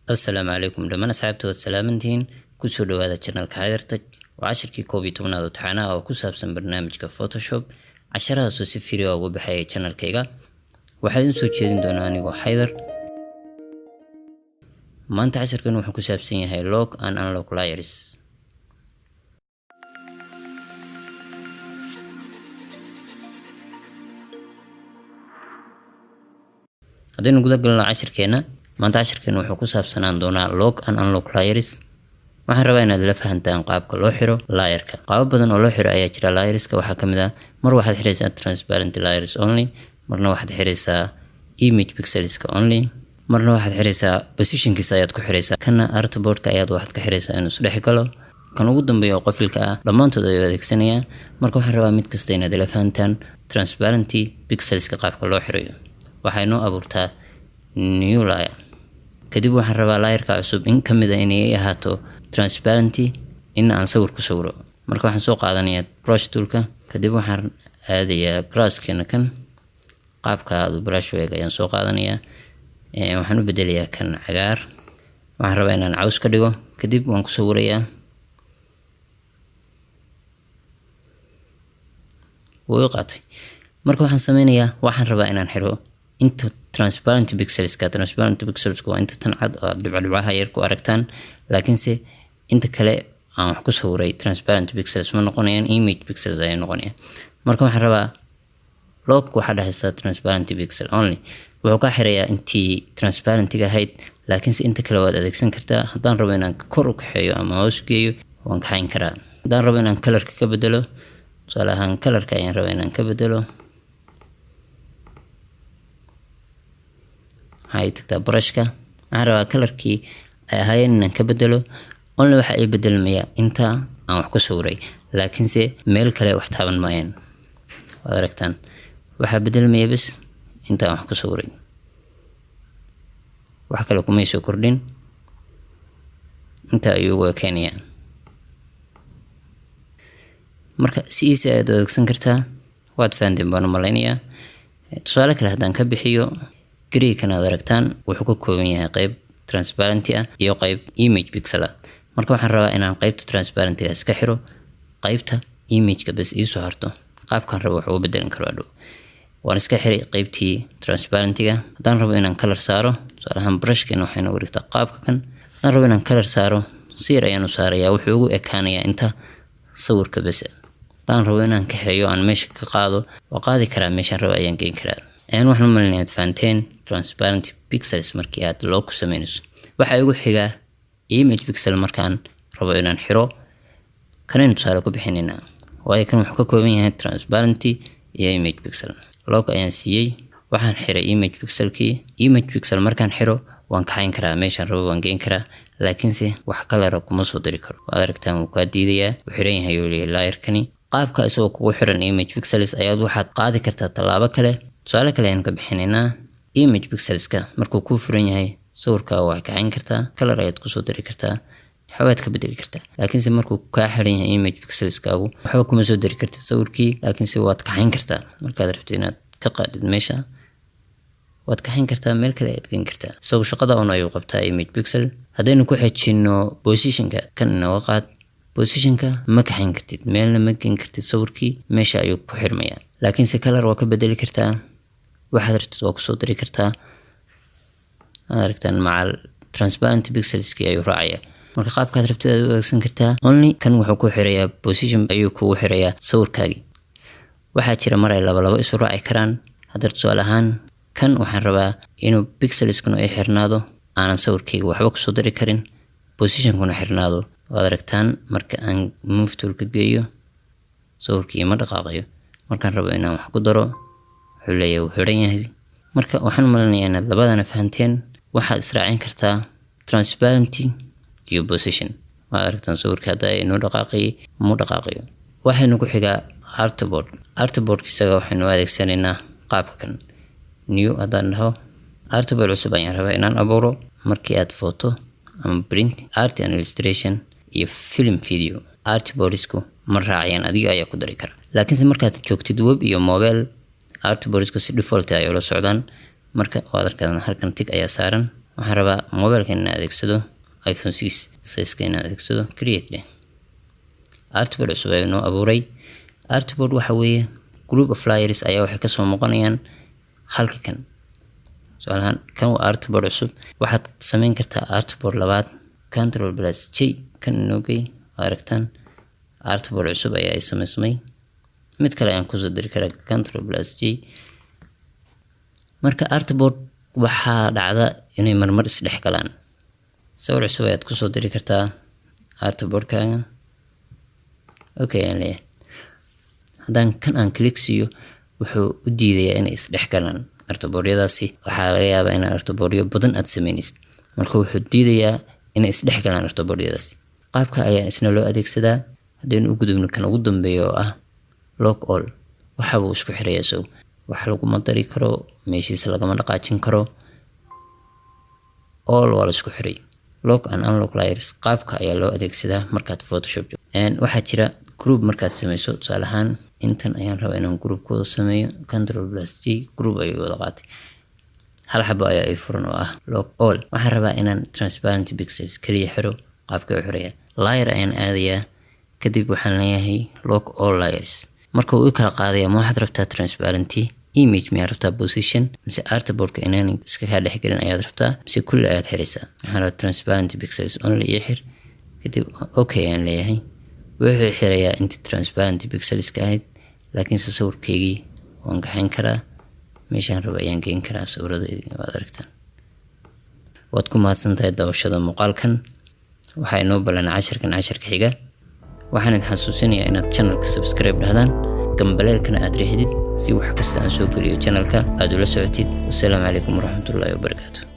السلام عليكم لما أصحابتو السلامنتين كسو دوادا channelka Hydertech وعشركي كوبي تمنادو تحانا وكسابسن برنامجka Photoshop عشرهاسو si free ugu baxaya channelkayga waxaan soo jeedin doonaa anigoo Hyder maanta casharkan wuxuu ku saabsan yahay lock and unlock layers hadaynu guda galno casharkeena maanta casharkeena wuxuu ku saabsanaan doonaa lock and unlock layers waxaan rabaa inaad la fahantaan qaabka loo xiro layerka qaab badan oo loo xiro ayaa jira layerska waxaa kamid ah mar waxaad xiraysaa transparent layers only marna waxaad xiraysaa image pixelska only marna waxaad xiraysaa positionkiisa ayaad ku xiraysaa kana artboardka ayaad waxaad ka xiraysaa inuu isdhex galo kan ugu dambeeyo qofilka ah dhamaantood ay adeegsanayaan marka waxaan rabaa mid kasta inaad la fahantaan transparent pixelska qaabka loo xirayo waxay noo abuurtaa new layer kadib waxaan rabaa layerka cusub in kamid ah inay ahaato transparent in aan sawir ku sawiro marka waxaan soo qaadanayaa brush toolka kadib waxaan aadayaa brushkana kan qaabka brush weega ayaan soo qaadanayaa waxaan u bedelayaa kan cagaar waxaan rabaa inaan caws ka dhigo kadib waan ku sawirayaa way qaatay marka waxaan sameynayaa waxaan rabaa inaan xiro inta transparent pixels waa inta tan cad oo dhibcaha yar ku aragtaan laakiin se inta kale aan wax ku sawiray transparent pixels ma noqonayaan image pixels ay noqonayaan marka waxaan rabaa lock waxa dhahaysa transparent pixel only wuxuu ka xirayaa intii transparent-ga ahayd laakiin se inta kale waad adeegsan kartaa haddaan rabo inaan kor u kaxeeyo ama hoos geeyo waan kaxayn karaa haddaan rabo inaan colorka ka bedelo tusaale ahaan colorka ayaan rabaa inaan ka bedelo waxay tagtaa brushka waxaan rabaa colorkii ay ahaayeen inaan ka bedelo only waxa ay bedelmaya inta aan wax ku sawiray laakiin se meel kale wax taaban maayeen waad aragtaan waxa bedelmaya bas inta aan wax ku sawiray wax kale kuma soo kordhin inta ayuu ugu keenaya marka si easy aad u adeegsan kartaa waad fahanteen baan malaynayaa tusaale kale haddaan ka bixiyo gray kana aragtaan wuxuu ka kooban yahay qayb transparent ah iyo qayb image pixel ah marka waxaan rabaa inaan qaybta transparent ah iska xiro qaybta image-ka bas ii soo harto qaabkan rabo wuxuu u bedelan karaa dhow waan iska xiray qaybtii transparent-ga haddaan rabo inaan color saaro tusaale ahaan brushkeena waxayna wareegtaa qaabka kan haddaan rabo inaan color saaro sir ayaan u saarayaa wuxuu ugu ekaanayaa inta sawirka bas haddaan rabo inaan kaxeeyo aan meesha ka qaado waa qaadi karaa meeshaan rabo ayaan geyn karaa waxaan u maleynayaa fahanteen transparent pixels markii aad lock sameynayso waxa ugu xiga image pixel markaan rabo inaan xiro kanaynu tusaale ku bixinaynaa waayo kan wuxuu ka kooban yahay transparent iyo image pixel lock ayaan siiyey waxaan xiray image pixel markaan xiro waan kaxayn karaa meeshaan rabo waan geyn karaa laakiinse wax kale kuma soo dari karo waad aragtaan wuu kaa diidayaa wuu xiran yahay layerkani qaabka isagoo kugu xiran image pixels ayaad waxaad qaadi kartaa tallaabo kale tusaale kale ayaan ka bixinaynaa image pixelska markuu ku furan yahay sawirka waa kacayn kartaa color ayaad ku soo dari kartaa waxaad ka bedeli kartaa laakiinse markuu ka xiran yahay image pixelskaagu waxba kuma soo dari kartaa sawirkii laakiinse waad kacayn kartaa markaad rabto inaad ka qaadid meesha waad kacayn kartaa meel kale ayaad geyn kartaa isagoo shaqada un ayuu qabtaa image pixel haddaynu ku xejino positionka kan inaga qaad positionka ma kacayn kartid meelna ma geyn kartid sawirkii meesha ayuu ku xirmayaa laakiinse color waa ka bedeli kartaa waxaad rabtid waa ku soo dari kartaa aragtaan macal transparent pixelski ayuu raacaya marka qaabkaad rabtid aad u adeegsan kartaa only kan wuxuu ku xirayaa position ayuu kugu xirayaa sawirkaagi waxaa jira mar ay laba isu raaci karaan hadda tusaale ahaan kan waxaan rabaa inuu pixelskuna ay xirnaado aanan sawirkayga waxba ku soo dari karin positionkuna xirnaado waad aragtaan marka aan move tool ka geeyo sawirkii ma dhaqaaqayo markaan rabo inaan wax ku daro wuxuu leeyahay wuu xiran yahay marka waxaan maleynayaa inaad labadana fahanteen waxaad israacin kartaa transparent iyo position waad aragtaan sawirka hadda inuu dhaqaaqayo waxaynu ku xigaa artboard isaga waxaynu adeegsanaynaa qaabka kan new haddaan dhaho artboard cusub ayaan rabaa inaan abuuro markii aad photo ama print art and illustration iyo film video artboardsku ma raacayaan adiga ayaa ku dari kara laakiinse markaad joogtid web iyo mobile artboardsku si default ay ula socdaan marka waad arkaan halkan tick ayaa saaran waxaan rabaa mobilkan inaan adeegsado iPhone 6 size-ka inaan adeegsado create leh. Artboard cusub ayuu noo abuuray. Artboard waxa weeye group of layers ayaa waxay kasoo muuqanayaan halka kan. Su'aalahan kan waa artboard cusub. Waxaad samayn kartaa artboard labaad Ctrl+J kan noogay aragtaan artboard cusub ayaa ay samaysmay. mid kale ayaan kusoo diri karaa Ctrl+J. marka artboard waxaa dhacda inay marmar isdhex galaan. sawir cusub ayaad kusoo diri kartaa artboardkaaga. okay aan leeyahay. haddaan kan aan click siiyo wuxuu u diidayaa inay isdhex galaan artboardyadaasi. waxaa laga yaabaa in artboardyo badan aad sameynaysid, marka wuxuu diidayaa inay isdhex galaan artboardyadaasi. qaabka ayaan isna loo adeegsadaa. haddaynu u gudubno kan ugu dambeeya oo ah lock all, waxa uu isku xirayaa isagu. wax laguma dari karo, meeshiisa lagama dhaqaajin karo. all waa la isku xiray. lock and unlock layers qaabka ayaa loo adeegsadaa markaad Photoshop joogto. waxaa jira group markaad sameyso. tusaale ahaan intan ayaan rabaa inaan groupkooda sameeyo. Ctrl+J group ayuu wada qaatay. hal xabo ayaa ay furan oo ah lock all. waxaan rabaa inaan transparent pixels kaliya xiro. qaabka u xiraya layer ayaan aadayaa. kadib waxaan leeyahay lock all layers. marka uu kala qaadaya ma waxaad rabtaa transparency, image miyaad rabtaa, position, mise artboardka inaan iska kaa dhex gelin ayaad rabtaa, mise kulli ayaad xiraysaa. waxaan rabaa transparent pixels only ii xir. kadib okay aan leeyahay. wuxuu xirayaa inta transparent pixelska ahayd, laakiinse sawirkeygii waan gaxayn karaa. meeshaan raba ayaan geyn karaa sawiradeedii. waad aragtaan. waad ku mahadsantahay daawashada muuqaalkan. waxaa inoo ballan casharka xiga. waxaan idin xasuusinayaa inaad channelka subscribe dhahdaan, gambaleelkana aad riixdid si wax kasta aan soo geliyo channelka aad ula socotid. wassalaamu calaykum waraxmatullaahi wabarakaatuh.